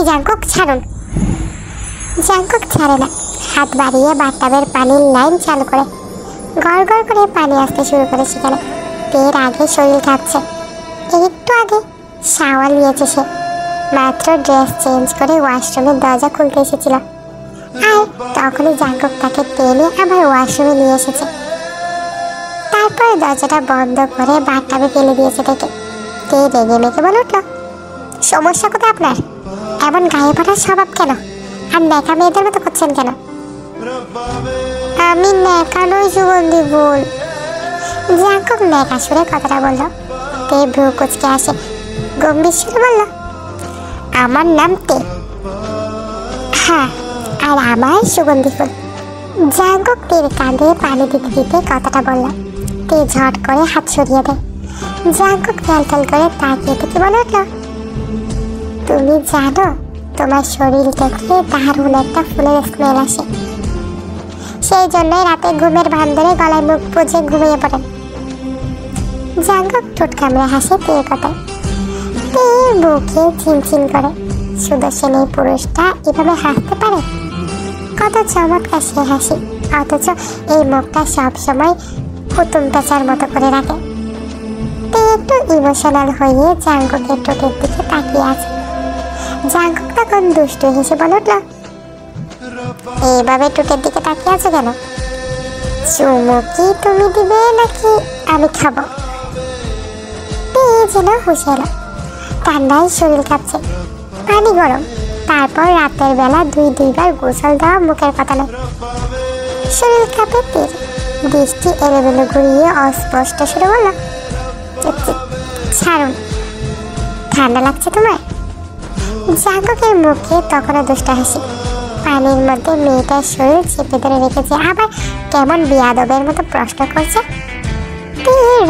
Jungkook ছাড়ুন। Jungkook ছাড়ে না, হাত বাড়িয়ে বাথটাবের পানির লাইন চালু করে গড় গড় করে পানি আসতে শুরু করে। সেখানে তের আগে শরীর কাঁপছে। একটু আগে শাওয়ার নিয়েছে সে, মাত্র ড্রেস চেঞ্জ করে ওয়াশরুমের দরজা খুলতে এসেছিল, আর তখনই জাঙ্কুক তাকে টেনে আবার ওয়াশরুমে নিয়ে এসেছে। তারপরে দরজাটা বন্ধ করে বাথটাবে ফেলে দিয়েছে তাকে। তে রেগে মেগে বলে উঠল, সমস্যা কোথায় আপনার? এমন গায়ে পড়ার স্বভাব কেন? আর নেকা মেয়েদের মতো করছেন কেন? আমি নেকা নই সুগন্ধি ফুল। জাঙ্কুক নেকা সুরে কথাটা বলল। তে ভ্রু কুচকে আসে, গম্ভীর সুরে বলল, আমার নাম তে। হ্যাঁ, আর আমার সুগন্ধি ফুল। জাঙ্কুক তের কাঁধে পানি দিতে দিতে কথাটা বলল। তে ঝট করে হাত সরিয়ে দেয়। জাঙ্কুক ফেল করে তাকিয়ে থেকে বলে উঠল, তুমি জানো তোমার শরীর থেকে দারুণ একটা ফুলের স্মেল আসে, সেই জন্যই রাতে ঘুমের ভান ধরে গলায় মুখ বুঝে ঘুমিয়ে পড়েন। জাঙ্কুক ঠোঁট কামড়ে হাসে তের কথায়। তের বুকে চিনচিন করে, সুদর্শন এই পুরুষটা এভাবে হাসতে পারে? কত চমৎকার সে হাসি, অথচ এই মুখটা সবসময় পুতুম পেঁচার মতো করে রাখে। তে একটু ইমোশনাল হয়ে জাঙ্কুকের ঠোঁটের দিকে তাকিয়ে আছে। জাঙ্কুক তখন দুষ্টু হেসে বলে উঠল, এইভাবে ঠোঁটের দিকে তাকিয়ে আছো কেন? চুমু কি তুমি দিবে নাকি আমি খাবো? তে যেন হুঁশে এলো, ঠান্ডায় শরীর কাঁপছে, পানি গরম, তারপর রাতের বেলা দুইবার গোসল দেওয়া মুখের কথা নয়। শরীর কাঁপে তীর, দৃষ্টি এলোমেলো ঘুরিয়ে অস্পষ্ট সুরে বলল, ছাড়ুন, ঠান্ডা লাগছে তোমার? জাঙ্কুকের মুখে তখনও দুষ্ট হাসি, পানির মধ্যে মেয়েটার শরীর চেপে ধরে রেখেছে, আবার কেমন বিয়াদবের মতো প্রশ্ন করছে।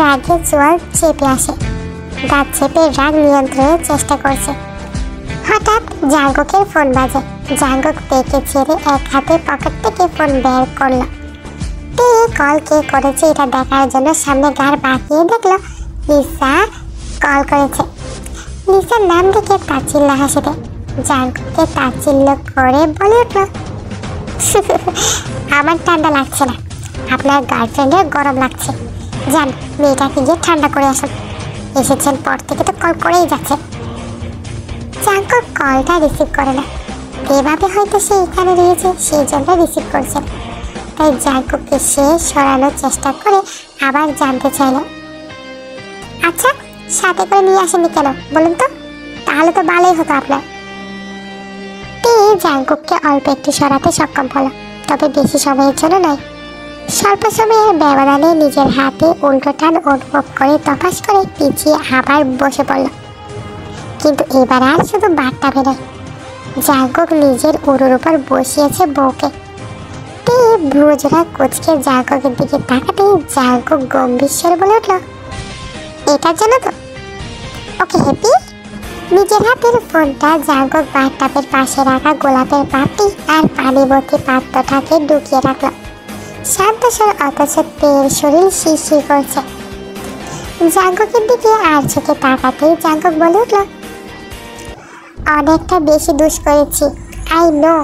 রাগে চোয়াল চেপে আসে, দাঁত চেপে রাগ নিয়ন্ত্রণের চেষ্টা করছে। হঠাৎ জাঙ্কুকের ফোন বাজে। জাঙ্কুক তেকে ছেড়ে এক হাতে পকেট থেকে ফোন বের করলো। তে কল কে করেছে এটা দেখার জন্য সামনে গাড় বাঁকিয়ে দেখলো লিসা কল করেছে। লিসার নাম দেখে তাচ্ছিল্য হাসি দেয়। জাঙ্কুককে তাচ্ছিল্য করে বলে উঠল, আমার ঠান্ডা লাগছে না, আপনার গার্লফ্রেন্ডের গরম লাগছে, যান মেয়েটাকে গিয়ে ঠান্ডা করে আসুন, এসেছেন পর থেকে তো কল করেই যাচ্ছে। জাঙ্কুক কলটা রিসিভ করে না, এভাবে হয়তো সে এখানে রয়েছে সেই জন্য রিসিভ করছে, তাই জাঙ্কুককে সে সরানোর চেষ্টা করে আবার জানতে চাইল, আচ্ছা সাথে করে নিয়ে আসেননি কেন বলুন তো, তাহলে তো ভালোই হতো আপনার। তে জাঙ্কুককে অল্প একটু সরাতে সক্ষম হলো, তবে বেশি সময়ের জন্য নয়। স্বল্প সময়ের ব্যবধানে নিজের হাতে উল্টো টান অনুভব করে তফাস করে পিছিয়ে আবার বসে পড়ল। কিন্তু এবার আর শুধু বাটটা বেরোয়, জাঙ্কুক নিজের উড়োর উপর বসিয়েছে বউকে। তে ভ্রুজোড়া কুচকে জাঙ্কুকের দিকে তাকাতেই জাঙ্কুক গম্ভীর স্বরে বলে উঠল, এটার জন্য তো ওকে হ্যাপি। নিজের হাতের ফোনটা জাঙ্কুক বাথটাবের পাশে রাখা গোলাপের পাপড়ি আর পানি ভর্তি পাত্রটাকে ঢুকিয়ে রাখল। শান্ত স্বর, অথচ তের শরীর শিরশির করছে। জাঙ্কুকের দিকে আর চোখে তাকাতেই জাঙ্কুক বলে উঠল, অনেকটা বেশি দোষ করেছি, আই নো,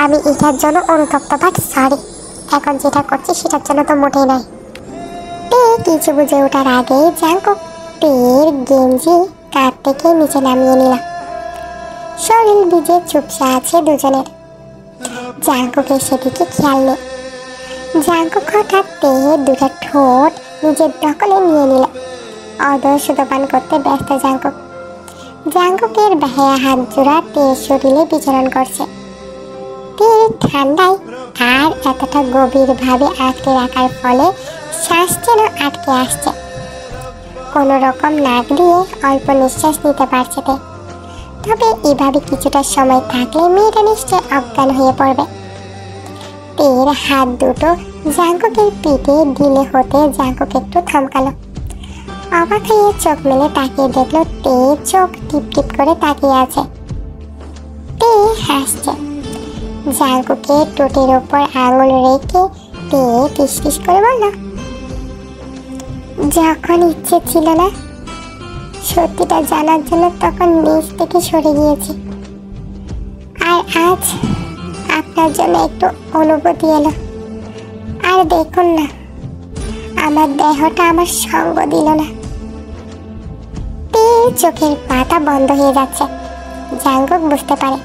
আমি এটার জন্য অনুতপ্ত, বাট সরি, এখন যেটা করছি সেটার জন্য তো মোটেই নয়। তে কিছু বুঝে ওঠার আগেই জাঙ্কুক তের গেঞ্জি কাঁধ থেকে নিচে নামিয়ে নিল। শরীর ভিজে চুপসে আছে দুজনের। জাঙ্কুকের সেদিকে খেয়াল নেই। জাঙ্কুক হঠাৎ তের দুটো ঠোঁট নিজের দখলে নিয়ে নিল। অদর্শপান করতে ব্যস্ত জাঙ্কুক। জাঙ্কুকের ভায়া হাত জোড়া তের শরীরে বিচরণ করছে। তের ঠান্ডায় আর এতটা গভীরভাবে আটকে রাখার ফলে শ্বাস যেন আটকে আসছে। কোনো রকম নাক দিয়ে অল্প নিঃশ্বাস নিতে পারছে তে। তবে এভাবে কিছুটা সময় থাকলে মেয়েটা নিশ্চয় অজ্ঞান হয়ে পড়বে। তের হাত দুটো জাঙ্কুকের পিঠে ঢিলে হতে জাঙ্কুক একটু থমকালো। অবাক হয়ে চোখ মেলে তাকিয়ে দেখলো তে চোখ টিপ টিপ করে তাকিয়ে আছে। তে হাসছে। জাঙ্কুকের ঠোঁটের ওপর আঙুল রেখে তে টিস টিস করে বলল, যখন ইচ্ছে ছিল না, সত্যিটা জানার জন্য তখন নিজ থেকে সরে গিয়েছি, আর আজ আপনার জন্য একটু অনুভূতি এলো। আর দেখুন না, আমার দেহটা আমার সঙ্গ দিল না। চোখের পাতা বন্ধ হয়ে যাচ্ছে। জাঙ্কুক বুঝতে পারে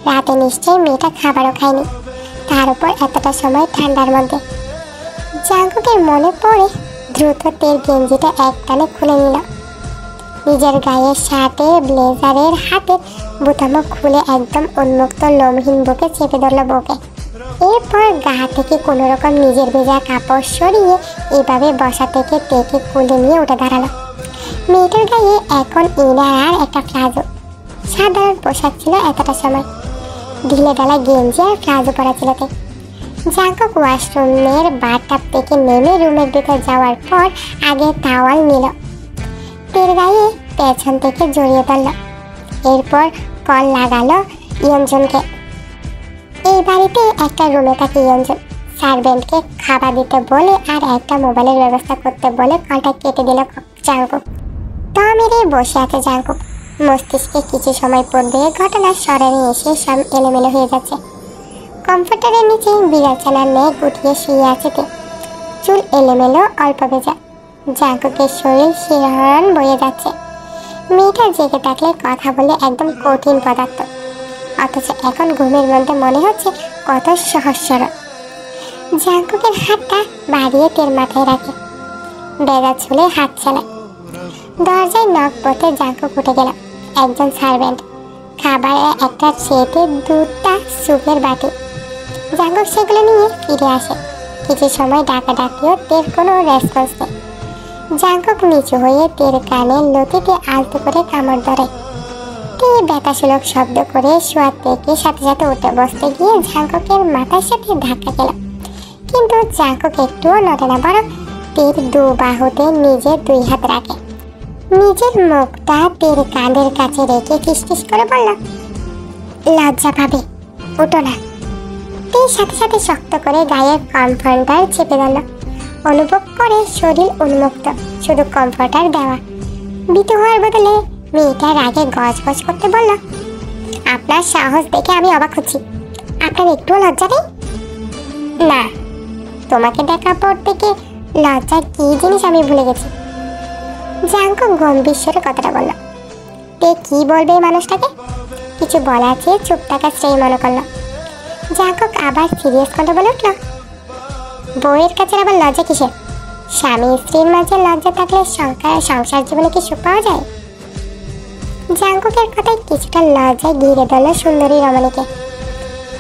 রাতে নিশ্চয়ই মেয়েটা খাবারও খায়নি, তার উপর এতটা সময় ঠান্ডার মধ্যে। জাঙ্কুকের মনে পড়ে দ্রুত তের গেঞ্জিটা একটানে খুলে নিল। নিজের গায়ের শার্টের ব্লেজারের হাতের বোতামও খুলে একদম উন্মুক্ত লোমহীন বুকে চেপে ধরল বউকে। এরপর গা থেকে কোনো রকম নিজের ভেজা কাপড় সরিয়ে এভাবে বসা থেকে তেকে কুলে নিয়ে উঠে দাঁড়ালো। মেয়েটার গায়ে এখন ইনার আর একটা প্লাজো। সাধারণ পোশাক ছিল এতটা সময়। ঢিলে ঢালা গেঞ্জি আর প্লাজো পরা ছিল তে। জাঙ্কুক ওয়াশরুমের বাথটাব থেকে নেমে রুমের ভিতর যাওয়ার পর আগে টাওয়াল নিল, তের গায়ে পেছন থেকে জড়িয়ে ধরল। এরপর কল লাগালো ইয়ঞ্জনকে। এই বাড়িতে একটা রুমে থাকে ইয়ঞ্জন। সার্ভেন্টকে খাবার দিতে বলে আর একটা মোবাইলের ব্যবস্থা করতে বলে কলটা কেটে দিল জাঙ্কুক। মেরে বসে আছে জাঙ্কুক। মস্তিষ্কে কিছু সময় পূর্বে ঘটনার স্মরণে এসে সব এলোমেলো হয়ে যাচ্ছে। কমফোর্টারের নিচে বিছানার নেক উঠিয়ে শুয়ে আছে তে। চুল এলোমেলো, অল্প ভেজা। জাঙ্কুকের শরীর শিহরণ বয়ে যাচ্ছে। মেয়েটা জেগে থাকলে কথা বলে একদম কঠিন পদার্থ, অথচ এখন ঘুমের মধ্যে মনে হচ্ছে কত সহজ সরল। জাঙ্কুকের হাতটা বাড়িয়ে তের মাথায় রাখে, বেড়া ছুলে হাত চালায়। দরজায় নখ পড়তে জাঙ্কুক উঠে গেল। একজন সার্ভেন্ট। খাবারের একটা ট্রেতে 2টা স্যুপের বাটি। জাঙ্কুক সেগুলো নিয়ে ফিরে আসে। কিছু সময় ডাকাডাকিও তের কোনো রেসপন্স নেই। জাঙ্কুক নিচু হয়ে তের কানের লতিতে আলতো করে কামড় ধরে। তে ব্যথাসুলভ শব্দ করে শোয়ার থেকে সাথে সাথে উঠে বসতে গিয়ে জাঙ্কুকের মাথার সাথে ধাক্কা খেল। কিন্তু জাঙ্কুক একটুও নড়ে না, বরং তের 2 বাহুতে নিজের 2 হাত রাখে। নিজের মুখটা তের কাঁধের কাছে রেখে ফিসফিস করে বলল, লজ্জা পাবে, উঠো না। তের সাথে সাথে শক্ত করে গায়ের কমফর্টার চেপে ধরল। অনুভব করে শরীর উন্মুক্ত, শুধু কমফর্টার দেওয়া। ভীত হওয়ার বদলে মেয়েটার আগে গজগজ করতে বলল, আপনার সাহস দেখে আমি অবাক হচ্ছি। আপনার একটুও লজ্জা নেই? না, তোমাকে দেখার পর থেকে লজ্জা কি জিনিস আমি ভুলে গেছি। জাঙ্কুক গম্ভীর স্বরে কথাটা বলল। তে কি বলবে এই মানুষটাকে? কিছু বলার চেয়ে চুপ থাকা শ্রেয় মনে করল। জাঙ্কুক আবার সিরিয়াস কথা বলে উঠল, বউয়ের কাছে আবার লজ্জা কিসের? স্বামী স্ত্রীর মাঝে লজ্জা থাকলে সংসার জীবনে কি সুখ পাওয়া যায়? জাঙ্কুকের কথায় কিছুটা লজ্জায় ঘিরে ধরল সুন্দরী রমণীকে।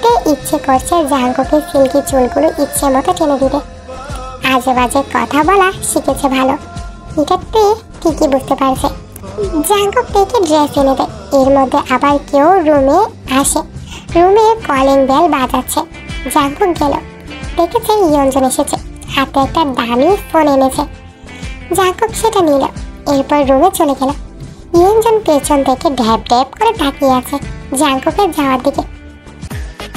তে ইচ্ছে করছে জাঙ্কুকের সিল্কি চুলগুলো ইচ্ছে মতো টেনে দিতে। আজে বাজে কথা বলা শিখেছে ভালো, এটা তে ঠিকই বুঝতে পারছে। জাঙ্কুক তেকে ড্রেস এনে দেয়। এর মধ্যে আবার কেউ রুমে আসে। রুমে কলিং বেল বাজাচ্ছে। জাঙ্কুক গেল, দেখেছে ইয়ঞ্জন এসেছে, হাতে একটা দামি ফোন এনেছে। জাঙ্কুক সেটা নিল, এরপর রুমে চলে গেল। ইয়ঞ্জন পেছন থেকে ঢ্যাপ ঢ্যাপ করে তাকিয়ে আছে জাঙ্কুকের যাওয়ার দিকে।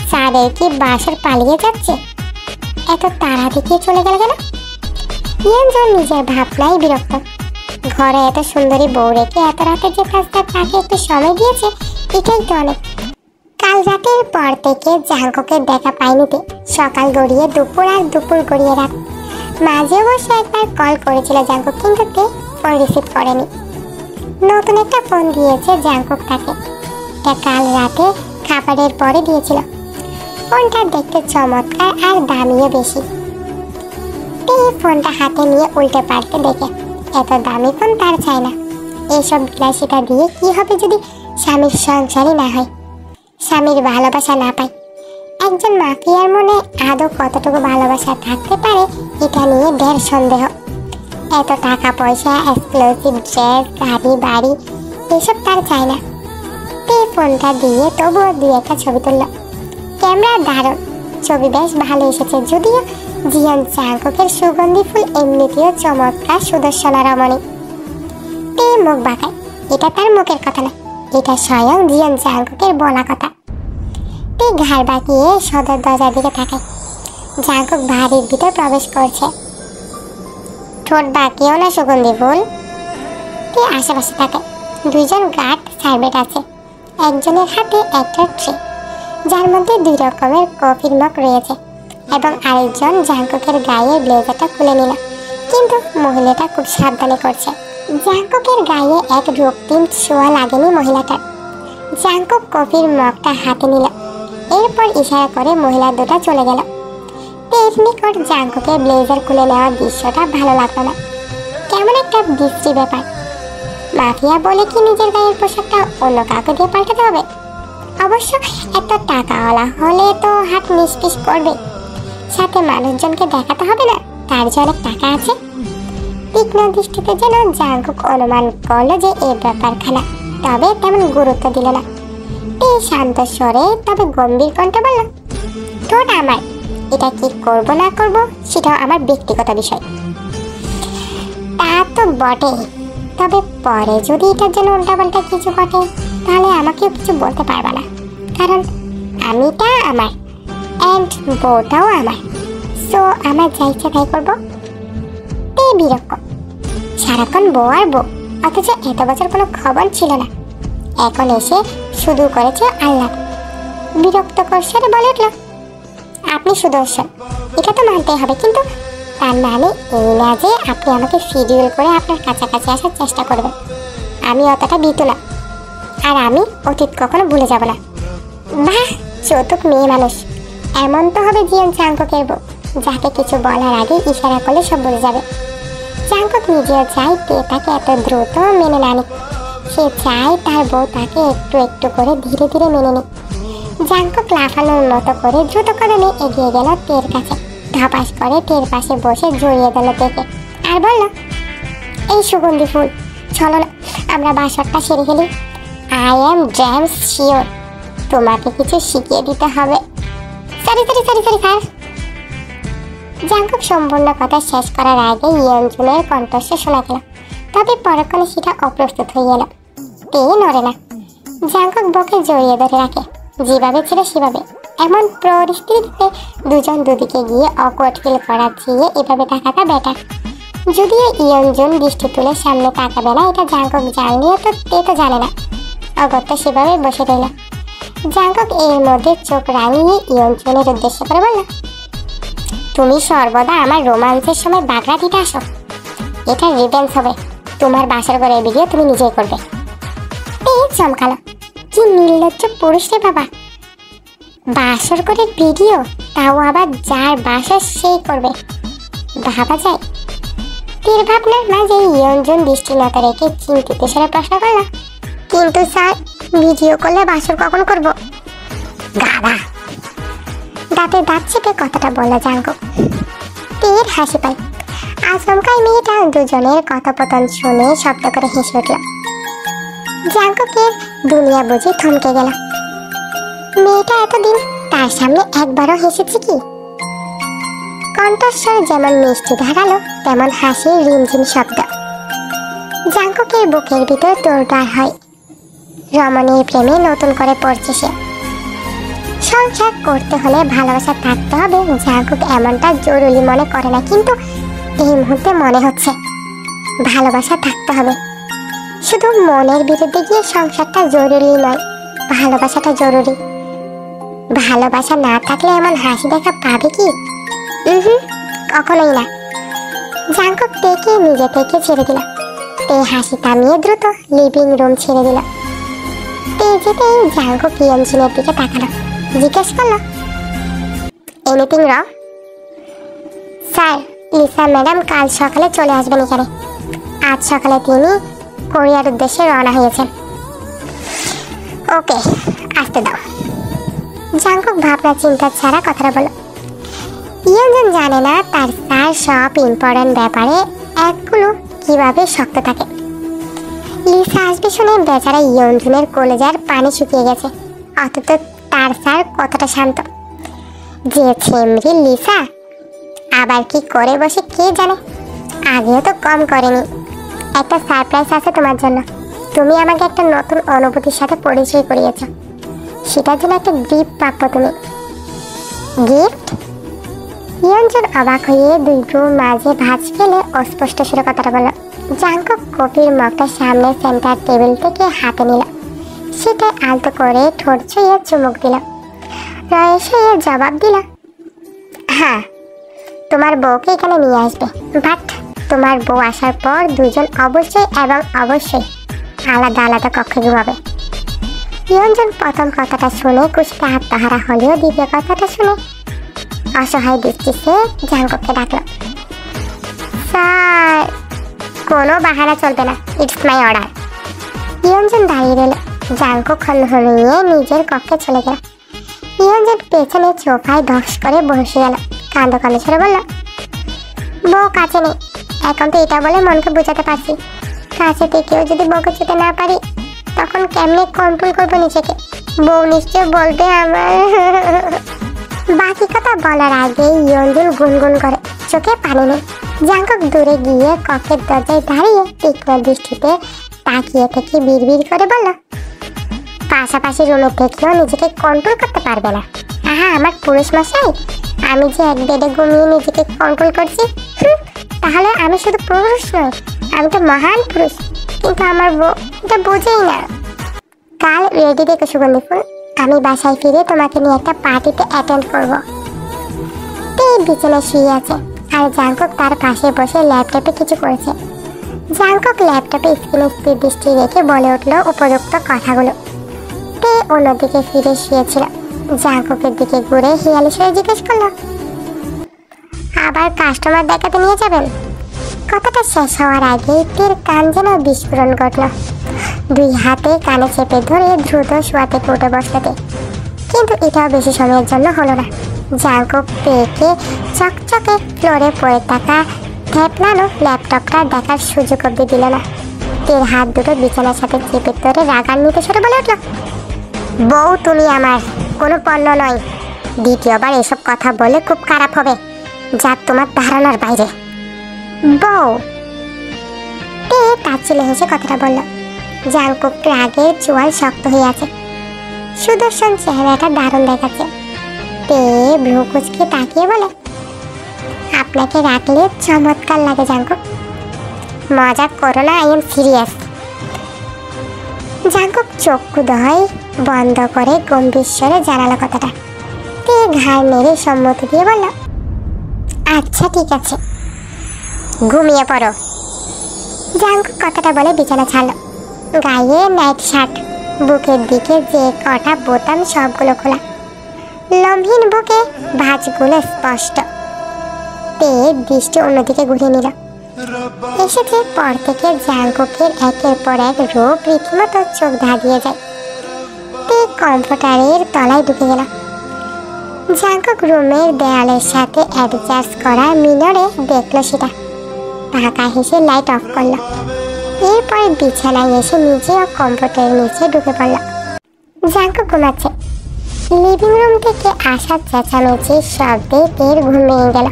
স্যারের কি বাসর পালিয়ে যাচ্ছে? এত তাড়া দেখিয়ে চলে গেল কেন? ইয়ঞ্জন নিজের ভাবনায় বিরক্ত। ঘরে এত সুন্দরী বউ রেখে এত রাতে যে কাজটা তাকে একটু সময় দিয়েছে, এটাই তো অনেক। কাল রাতের পর থেকে জাঙ্কুকের দেখা পায়নি তে। সকাল গড়িয়ে দুপুর আর দুপুর গড়িয়ে রাত। মাঝে অবশ্য একবার কল করেছিল জাঙ্কুক, কিন্তু তে ফোন রিসিভ করেনি। নতুন একটা ফোন দিয়েছে জাঙ্কুক তাকে। এটা কাল রাতে খাবারের পরে দিয়েছিল। ফোনটা দেখতে চমৎকার আর দামিও বেশি। তে ফোনটা হাতে নিয়ে উল্টে পাল্টে দেখে এত দামি ফোন তার চাই না। এইসব বিলাসিতা দিয়ে কি হবে যদি স্বামীর সংসারই না হয়, স্বামীর ভালোবাসা না পায়? একজন মাফিয়ার মনে আদৌ কতটুকু ভালোবাসা থাকতে পারে এটা নিয়ে ঢের সন্দেহ। এত টাকা পয়সা, এক্সক্লুসিভ ড্রেস, গাড়ি বাড়ি এসব তার চাই না। তে ফোনটা দিয়ে তবুও 2-1টা ছবি তুলল। ক্যামেরা দারুণ, ছবি বেশ ভালো এসেছে। যদিও জিয়ান জাঙ্কুকের সুগন্ধি ফুল এমনিতেও চমৎকার সুদর্শনা রমণী। তে মুখ বাঁকায়। এটা তার মুখের কথা না, এটা স্বয়ং জিয়ান জাঙ্কুকের বলা কথা। তে ঘাড় বাঁকিয়ে সদর দরজার দিকে তাকায়। জাঙ্কুক বাড়ির ভিতর প্রবেশ করছে। ঠোঁট বাঁকিয়েও না সুগন্ধি ফুল। তে আশেপাশে তাকায়। 2জন গার্ড সার্ভেন্ট আছে। একজনের হাতে একটা ট্রে। যার মধ্যে 2 রকমের কফির মগ রয়েছে এবং আরেকজন জাংকুকের গায়ে ব্লেজারটা খুলে নিল। কিন্তু মহিলাটা খুব সাবধানে করছে। জাংকুকের গায়ে এক রক্তিম ছোঁয়া লাগেনি মহিলাটার। জাংকুক কফির মগটা হাতে নিল, এরপর ইশারা করে মহিলা দুটো চলে গেল। তের নিকট জাংকুকের ব্লেজার খুলে নেওয়ার দৃশ্যটা ভালো লাগলো না, কেমন একটা বিশ্রী ব্যাপার। মাফিয়া বলে কি নিজের গায়ের পোশাকটা অন্য কাউকে দিয়ে পাল্টাতে হবে? অবশ্য এত টাকাওয়ালা হলে তো হাত নিষ্পিস করবে, সাথে মানুষজনকে দেখাতে হবে না তার যে অনেক টাকা আছে। তীক্ষ্ণ দৃষ্টিতে যেন জাংকুক অনুমান করলো যে এই ব্যাপারখানা, তবে তেমন গুরুত্ব দিল না। এই শান্ত স্বরে তবে গম্ভীর কণ্ঠে বলল, ঠোঁট আমার, এটা কি করব না করব সেটাও আমার ব্যক্তিগত বিষয়। তা তো বটে, তবে পরে যদি এটার জন্য উল্টাপাল্টা কিছু ঘটে তাহলে আমাকেও কিছু বলতে পারবে না, কারণ আমিটা আমার অ্যান্ড বউটাও আমার। সো আমার যা ইচ্ছা তাই করবো। এই বিরক্ত, সারাক্ষণ বউ আর বউ, অথচ এত বছর কোনো খবর ছিল না, এখন এসে শুধু করেছে আল্লাহ। বিরক্তকর স্বরে বলে উঠল, আপনি সুদর্শন, এটা তো মানতেই হবে, কিন্তু তার মানে এই না যে আপনি আমাকে শিডিউল করে আপনার কাছাকাছি আসার চেষ্টা করবেন। আমি অতটা ভীতু না, আর আমি অতীত কখনো ভুলে যাব না। বাহ, চতুক মেয়ে মানুষ। এমন তো হবে জিয়ান জাংকুকের বউ, যাকে কিছু বলার আগে ইশারা করলে সব বুঝে যাবে। জাংকুক নিজেও চায় তে তাকে এত দ্রুত মেনে না নিক, সে চায় তার বউ তাকে একটু একটু করে ধীরে ধীরে মেনে নিক। জাংকুক লাফানোর মতো করে দ্রুত কদমে এগিয়ে গেল তের কাছে, ধপাস করে তের পাশে বসে জড়িয়ে দিল তেকে আর বলল, এই সুগন্ধি ফুল, চলো না আমরা বাসরটা সেরে ফেলি। আই এম ড্যাম শিওর তোমাকে কিছু শিখিয়ে দিতে হবে। Sorry sorry sorry sorry sir. Jungkook সম্পূর্ণ কথা শেষ করার আগে ইয়ঞ্জুনের কণ্ঠস্বর শোনা গেল, তবে পরক্ষণে সেটা অপ্রস্তুত হয়ে গেল। তে নড়ে না, জাংকুক বউকে জড়িয়ে ধরে রাখে, যেভাবে ছিল সেভাবে। এমন পরিস্থিতিতে দুজন দুদিকে গিয়ে অকওয়ার্ড ফিল করা চেয়ে এভাবে তাকাটা বেটার। যদিও ইয়ঞ্জুন দৃষ্টি তুলে সামনে তাকাবে না, এটা জাংকুক জানলেও তো তে তো জানে না। অগত্যা সেভাবে বসে রইল। জাংকুক এর মধ্যে চোখ রাঙিয়ে ইয়ঞ্জুনের উদ্দেশ্য করে বলল, তুমি সর্বদা আমার রোমান্সের সময় বাগড়া দিতে আসো, এটা রিভেন্স হবে। তোমার বাসর ঘরের ভিডিও তুমি নিজেই করবে। এই চমকালো, কি নির্লজ্জ পুরুষ রে বাবা, বাসর ঘরের ভিডিও, তাও আবার যার বাসর সেই করবে, ভাবা যায়? তীর ভাবনার মাঝে ইয়ঞ্জুন দৃষ্টি নত রেখে চিন্তিত স্বরে প্রশ্ন করল, কিন্তু স্যার ভিডিও করলে বাসর কখন করব? গাধা। দাঁতে দাঁত চেপে কথাটা বলল জাংকুক। তীর হাসি পায়। আচমকাই মেয়েটা দুজনের কথোপকথন শুনে শব্দ করে হেসে উঠল। জাংকুকের দুনিয়া বুঝে থমকে গেল। মেয়েটা এতদিন তার সামনে একবারও হেসেছে কি? কণ্ঠস্বর যেমন মিষ্টি ধারালো, তেমন হাসির রিমঝিম শব্দ। জাংকুকের বুকের ভিতর তোড়জোড় হয়। রমণীর প্রেমে নতুন করে পড়ছে সে। সংসার করতে হলে ভালোবাসা থাকতে হবে, জাংকুক এমনটা জরুরি মনে করে না, কিন্তু এই মুহূর্তে মনে হচ্ছে ভালোবাসা থাকতে হবে। শুধু মনের বিরুদ্ধে গিয়ে সংসারটা জরুরি নয়, ভালোবাসাটা জরুরি। ভালোবাসা না থাকলে এমন হাসি দেখা পাবে কি? কখনোই না। জাংকুক তেকে নিজে থেকে ছেড়ে দিল। তে হাসি থামিয়ে দ্রুত লিভিং রুম ছেড়ে দিল। তে যেতেই জাংকুক ইয়ঞ্জুনের দিকে তাকালো, জিজ্ঞেস করলো, anything wrong? Sir, Lisa madam কাল সকালে চলে আসবেন এখানে। আজ সকালে তিনি কোরিয়ার উদ্দেশ্যে রওনা হয়েছেন। ওকে, আসতে দাও। জাংকুক ভাবনা চিন্তা ছাড়া কথাটা বলল। ইয়ঞ্জুন জানে না তার স্যার সব ইম্পর্টেন্ট ব্যাপারে একগুলো কিভাবে শক্ত থাকে। লিসা আসবে শুনে বেচারা ইয়ঞ্জুনের কলেজার পানি শুকিয়ে গেছে, অথচ তার স্যার কতটা শান্ত। যে ছেমরি লিসা, আবার কি করে বসে কে জানে, আগেও তো কম করেনি। একটা সারপ্রাইজ আছে তোমার জন্য। তুমি আমাকে একটা নতুন অনুভূতির সাথে পরিচয় করিয়েছ, সেটার জন্য একটা গিফট প্রাপ্য তুমি। গিফট? ইয়ঞ্জুন অবাক হয়ে দুই ভ্রুর মাঝে ভাঁজ ফেলে অস্পষ্ট সুরে কথাটা বলল। জাংকুক কফির মগটা সামনে সেন্টার টেবিল থেকে হাতে নিল, সেটা আলতো করে ঠোঁট ছুঁয়ে চুমুক দিল। এসে জবাব দিল, হ্যাঁ তোমার বউকে এখানে নিয়ে আসবে, বাট তোমার বউ আসার পর দুজন অবশ্যই এবং অবশ্যই আলাদা আলাদা কক্ষে ঘুমাবে। ইয়ঞ্জন প্রথম কথাটা শুনে খুশিতে আত্মহারা হলেও দ্বিতীয় কথাটা শুনে অসহায় দৃষ্টিতে জাঙ্কুককে ডাকল, স্যার কোনো বাহানা চলবে না, ইটস মাই অর্ডার। ইয়ঞ্জন দাঁড়িয়ে রইল। জাঙ্কুক হনহনিয়ে নিজের কক্ষে চলে গেল। ইয়ঞ্জন পেছনে সোফায় ধস করে বসে গেল। কান্দ কান্দ ছেড়ে বলল, বউ কাছে নেই, এখন তো এটা বলে মনকে বোঝাতে পারছি, কাছে থেকেও যদি বউকে ছুতে না পারি তখন কেমনে কন্ট্রোল করবো নিজেকে, বউ নিশ্চয় বলবে আমার। বাকি কথা বলার আগে ইয়ঞ্জন গুনগুন করে, চোখে পানি নেই। জাঙ্কুক দূরে গিয়ে কক্ষের দরজায় দাঁড়িয়ে তীক্ষ্ণ দৃষ্টিতে তাকিয়ে থেকে বিড়বিড় করে বলল, পাশাপাশি রুমে থেকেও নিজেকে কন্ট্রোল করতে পারবে না? আহা আমার পুরুষ মশাই, আমি যে এক বেডে ঘুমিয়ে নিজেকে কন্ট্রোল করছি, তাহলে আমি শুধু পুরুষ নই, আমি তো মহান পুরুষ। কিন্তু আমার বউ এটা বোঝেই না। কাল রেডি দেখো সুগন্ধি ফুল, আমি বাসায় ফিরে তোমাকে নিয়ে একটা পার্টিতে অ্যাটেন্ড করবো। বিছানায় শুয়ে আছে আর জাঙ্কুক তার পাশে বসে ল্যাপটপে কিছু করেছে। জাঙ্কুক ল্যাপটপে স্ক্রিনে স্থির দৃষ্টি রেখে বলে উঠল উপযুক্ত কথাগুলো। তে অন্যদিকে ফিরে শুয়েছিল। জাঙ্কুকের দিকে ঘুরে হিয়ালি সরে জিজ্ঞেস করলো, আবার কাস্টমার দেখাতে নিয়ে যাবেন? কথাটা শেষ হওয়ার আগেই তের কান যেন বিস্ফোরণ ঘটল। দুই হাতে কানে চেপে ধরে দ্রুত শোয়া থেকে উঠে বসতে, কিন্তু এটাও বেশি সময়ের জন্য হলো না। জাঙ্কুক পেকে চকচকে ফ্লোরে পড়ে থাকা থেপলানো ল্যাপটপটা দেখার সুযোগ অব্দি দিল না। তের হাত দুটো বিছানার সাথে চেপে ধরে রাগান্বিত সরে বলে উঠল, বউ তুমি আমার কোনো পণ্য নয়, দ্বিতীয়বার এসব কথা বলে খুব খারাপ হবে, যা তোমার ধারণার বাইরে। বউ? তে তাচ্ছিল্যে হেসে কথাটা বলল। জাঙ্কুক রাগের চোয়াল শক্ত হয়ে আছে। সুদর্শন চেহারাটা দারুণ দেখাচ্ছে। তে ভ্রু কুঁচকে তাকিয়ে বলে, আপনাকে রাখলে চমৎকার লাগে জাঙ্কুক, মজা করো না, আই এম সিরিয়াস। জাঙ্কুক চক্ষুদয় বন্ধ করে গম্ভীর স্বরে জানালো কথাটা। তে ঘাড় নেড়ে সম্মতি দিয়ে বলল, আচ্ছা ঠিক আছে, ঘুমিয়ে পড়ো। জাঙ্কুক কথাটা বলে বিছানা ছাড়লো। গায়ে নাইট শার্ট, বুকের দিকে যে কটা বোতাম সবগুলো খোলা, লম্বহীন বুকে ভাঁজগুলো স্পষ্ট। তে দৃষ্টি অন্যদিকে ঘুরিয়ে নিল। এসেছে পর থেকে জাঙ্কুকের একের পর এক রূপ রীতিমতো চোখ ধাঁধিয়ে যায়। তে কম্পিউটারের তলায় ঢুকে গেল। জাঙ্কুক রুমের দেয়ালের সাথে অ্যাডজাস্ট করা মিররে দেখলো সেটা। ঢাকা হেসে লাইট অফ করলো। এরপরে বিছানায় এসে নিজেও কম্পিউটারের নিচে ঢুকে পড়ল। জাঙ্কুক ঘুমাচ্ছে। লিভিং রুম থেকে আসা চেঁচামেচির শব্দে তের ঘুম ভেঙে গেল।